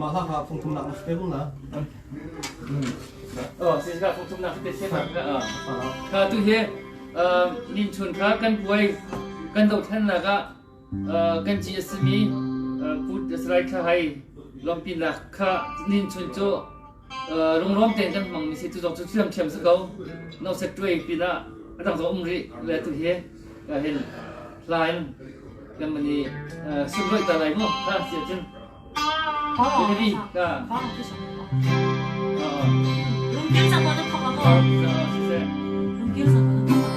ha phong thum nak mesti pun lah. Oh, sehingga phong thum nak mesti pun lah. Kalau tu he, nin chun kah kan buai kan dau than lah kah kan GSME put serai kah hai lompin lah kah nin chun jo rom ten kan mang mesti tu jauh tu thiam sekau, nau setui pina, adang tu umri le tu he, hen lain kan mani sebelah talai mo, kah siapa jadi kah. Mungkin sama ada apa-apa. Mungkin sama ada apa-apa.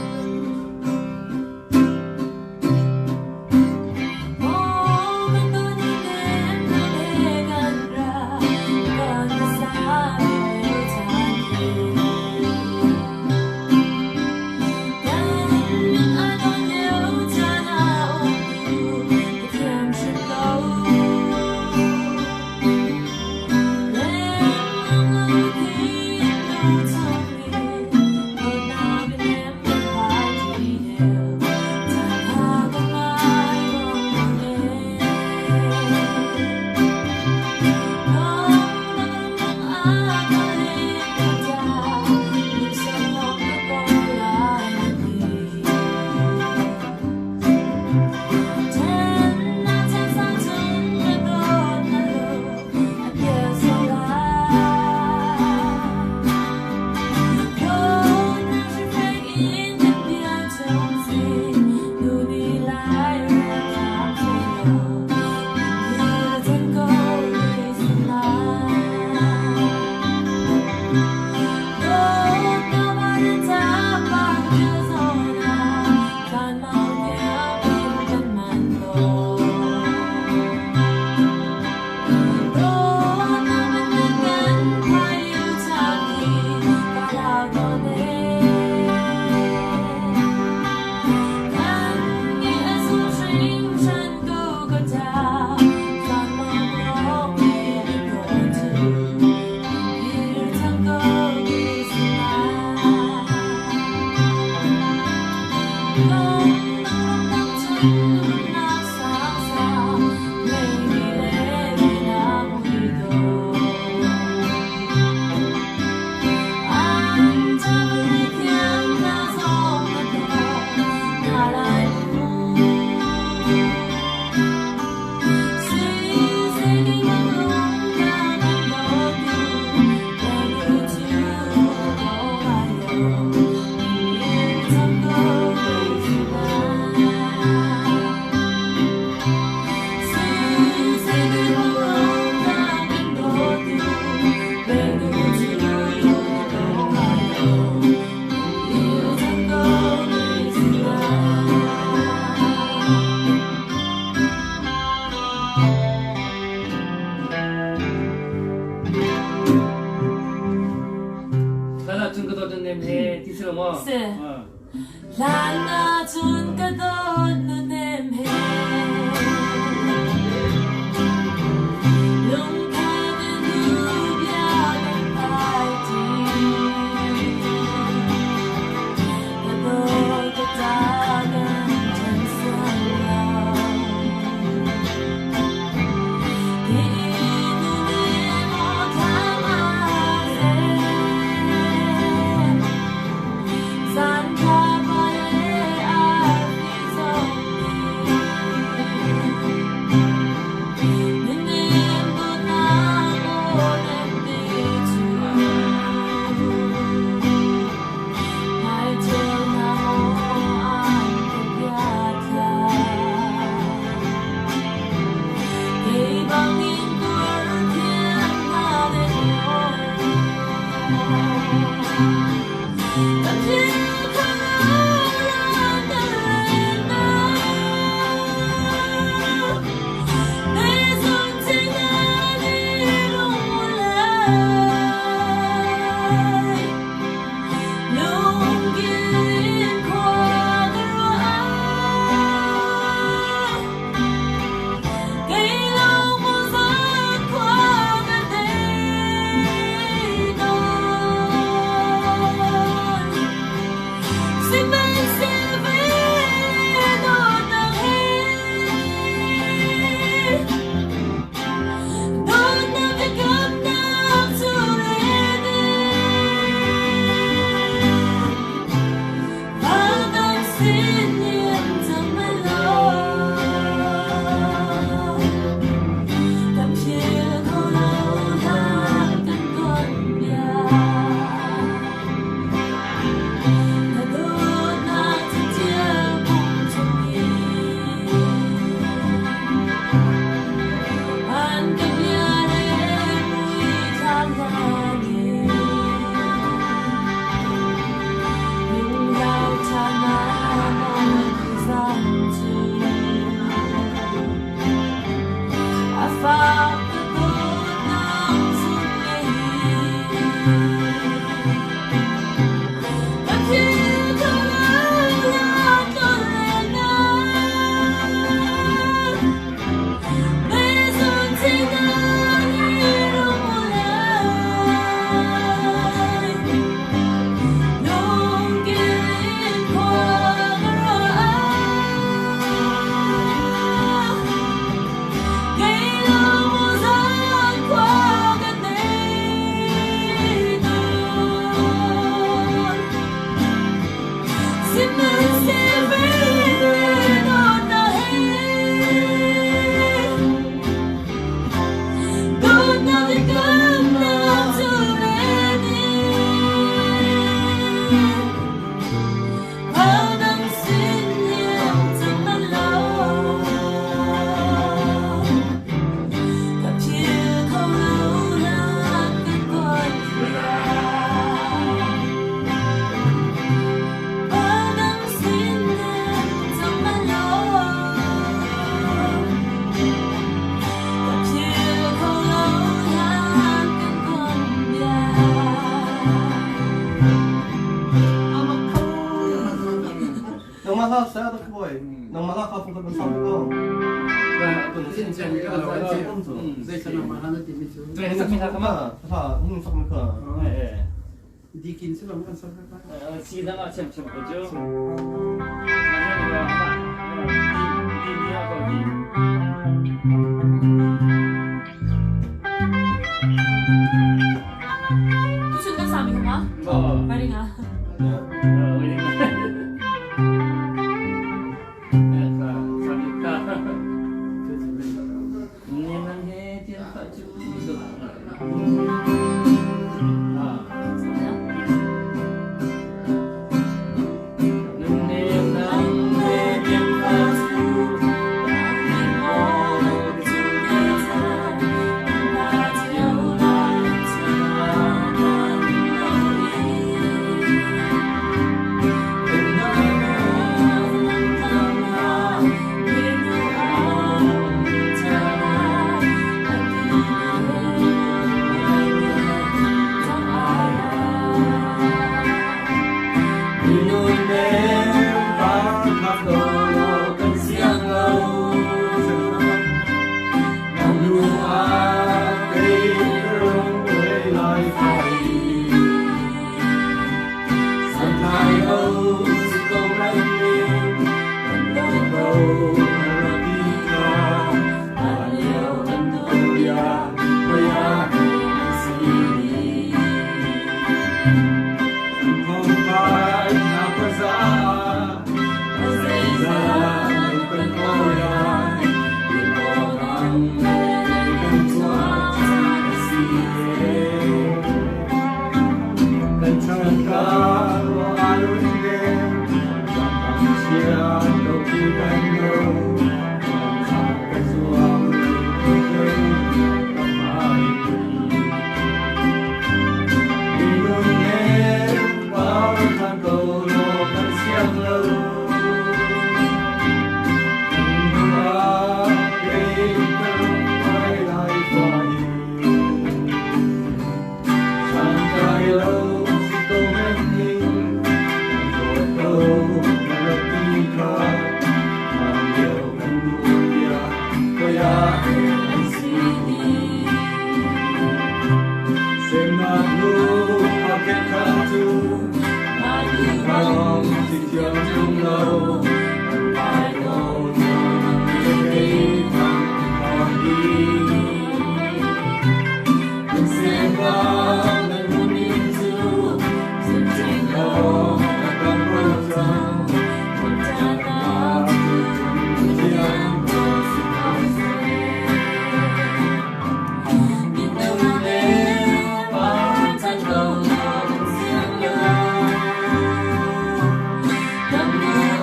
Lana tun kadon nunem he lung kaden dubya dan party ado ketagan tensalah inu nemo kamase san Nang malah saya ada boy. Nang malah ka pun sampai ko. Xin chào các bạn, đây là mà hắn tìm mình xuống. Đây là mình Sama, sa, sama ka. Đi kinh sẽ làm ăn sao các bạn? 시다가 참 보죠. 만약에 아마 디디하고 디. Tôi chuyên các sàm mình không á? Phải đi hả?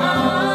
Oh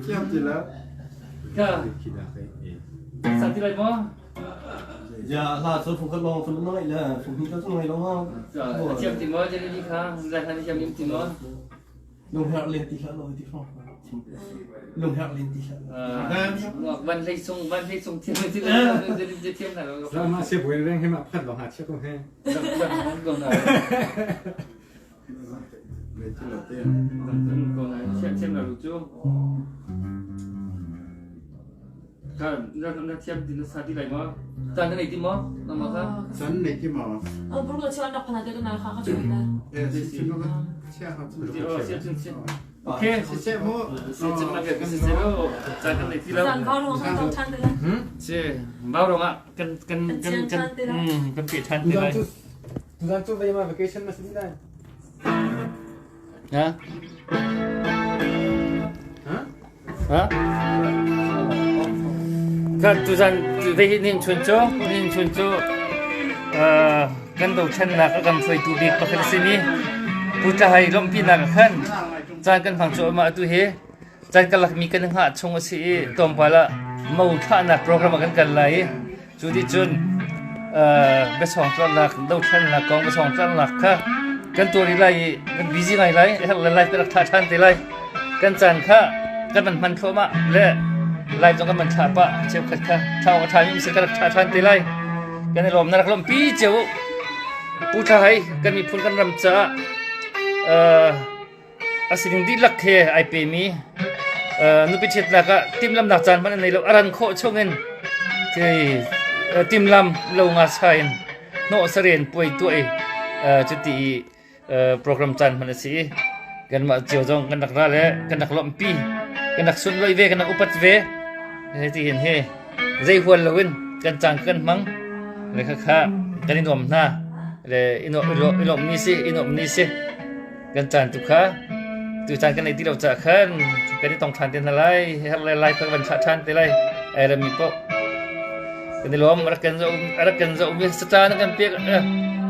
Siap jelas. Ka, satu lagi mo. Dạ là số phụ cận lòng phần nói là phụ huynh các nói đúng không? Rồi, chiếm thì mo jadi đi khang, ra thành chiếm thì mo. Lùng hẹo lên tí rồi tí phong. Lùng hẹo lên tí Ngọc Văn lấy sung chiếm thì là jadi chiếm là nó. Ra mà sẽ buổi lên hay mà phát lòng hạt chắc không hay. Còn là Về trên đầu tiên. còn là chiếm là được chưa? Ka, na chiếm thì nó sát đi lại mo. Tan cái này tí mo, nó mà khác. Sẵn này chứ mà. 부르고 지원력 하나 되고 날 가가 좋은데. Ê, xin nó xe học Chiếm. Ok. xe mô. Chiếm là việc cái xe đó. Tan cái này tí đâu. 난 바로 한동 찬데. Chị bao rồi ạ, cần bị chăn thế này. Tudan tu đây mà vacation mà xin đây. Hả? Hả? Cái tudan về nên chuẩn cho cần đầu chân là các cầm phơi tụ biệt và cái gì nhỉ? Putra hay lom pin là khăn, chân cần phẳng chỗ mà tu he, chân cần lạc mi cần hạ chung sĩ tom pala mau thà là program cần lại, chú đi chun bây sòng chân là đầu chân là con bây sòng chân là khác, cần tu đi lại cần busy này lại, hay là lại cái thà chân thế lại, cần chân khác, cần mình thua mà lẽ lại trong cái mình thà bạ, chịu khát khác, thao thà những sự cái thà chân thế lại, cái này lom nãy lom pi chịu, putra hay cần mi phun cần làm cha asing di lak he ai pe mi nu pi chet la ka tim lam na chan man nei lo aran kho chongin ke tim lam lo nga sain no saren poi tuai chuti program chan man si kan ma chiao jong kan nak ra le kan nak lom pi kan nak sun loi ve kan nak upat ve he ti hin he zai hual lowin kan chang kan mang le kha kha kan inom na le inom ni siกันจานทุกข้าตัวจานกันในที่เราจะขึ้นกันที่ต้องทานเต็มอะไรให้ไล่ก็เป็นทานเต็มอะไรไอ้เรามีพวกกันที่ล้มรักกันจะมีสตาร์กันเปียก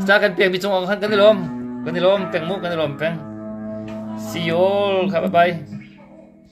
สตาร์กันเปียกมีจงอางกันที่ล้มแปลงมุกกันที่ล้มแปลง see you all ครับบ๊ายบาย